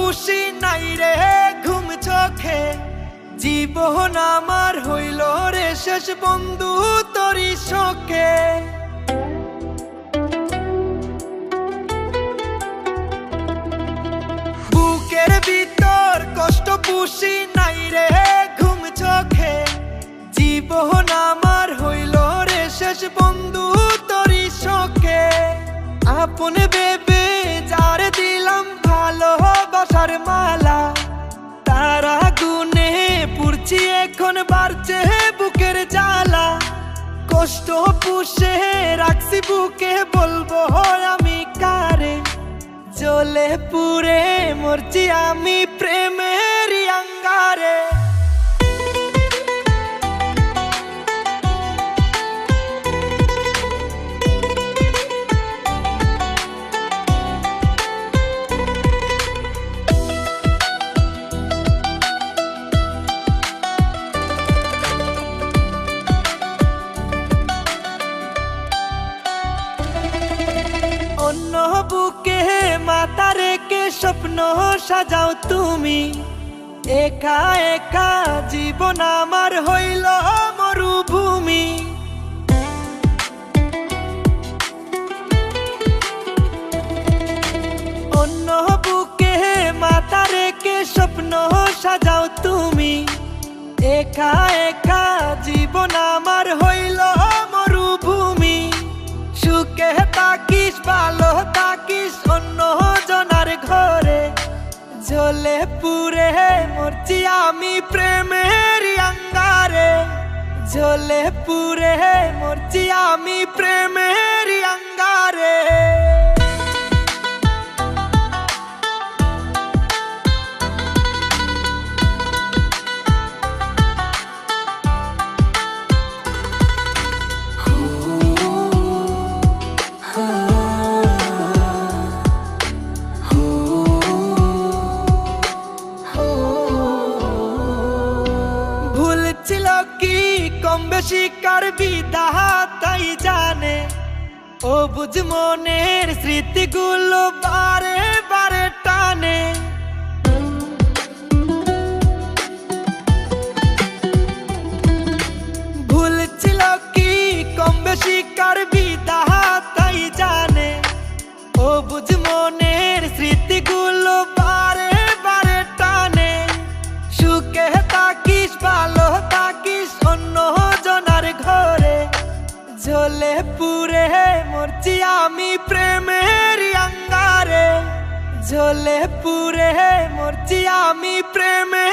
পুষি নাই রে ঘুম চোখে, জীবন আমার হইল রে শেষ বন্ধু তোরি শোকে। বুকের ভিতর কষ্ট পুষি নাই রে ঘুম চোখে, জীবন আমার হইল রে শেষ বন্ধু তোরি শোকে। আপন ভেবে যার দিলাম ভালোবাসার মালা, তারা গুনে পুরছি এখন বাড়ছে বুকের জ্বালা। কষ্ট পুষে রাখছি বুকে, বলবো আমি কারে, জ্বলে পুড়ে মরছি আমি প্রেমের অঙ্গারে। অন্য বুকে মাথা রেখে স্বপ্ন সাজাও তুমি, একা একা জীবন আমার হইল মরুভূমি। অন্য বুকে মাথা রেখে স্বপ্ন সাজাও তুমি, একা একা জীবন আমার হইল মরুভূমি। সুখে থাকিস ভালো থাকিস অন্য জনার ঘরে, জ্বলে পুড়ে মরছি আমি প্রেমের অঙ্গারে, জ্বলে পুড়ে মরছি আমি প্রেমের অঙ্গারে। ছিল কি কম বেশি কার বিধাতাই জানে, ও বুঝ মনের স্মৃতিগুলো বারে বারে টানে। ভুল ছিল কি কম বেশি কার বিধাতাই জানে, ও বুঝ মনের স্মৃতিগুলো বারে বারে টানে। সুখে থাকিস ভালো থাকিস অন্য জনার ঘরে, জ্বলে পুড়ে মরছি আমি প্রেমের অঙ্গারে, জ্বলে পুড়ে মরছি আমি প্রেমের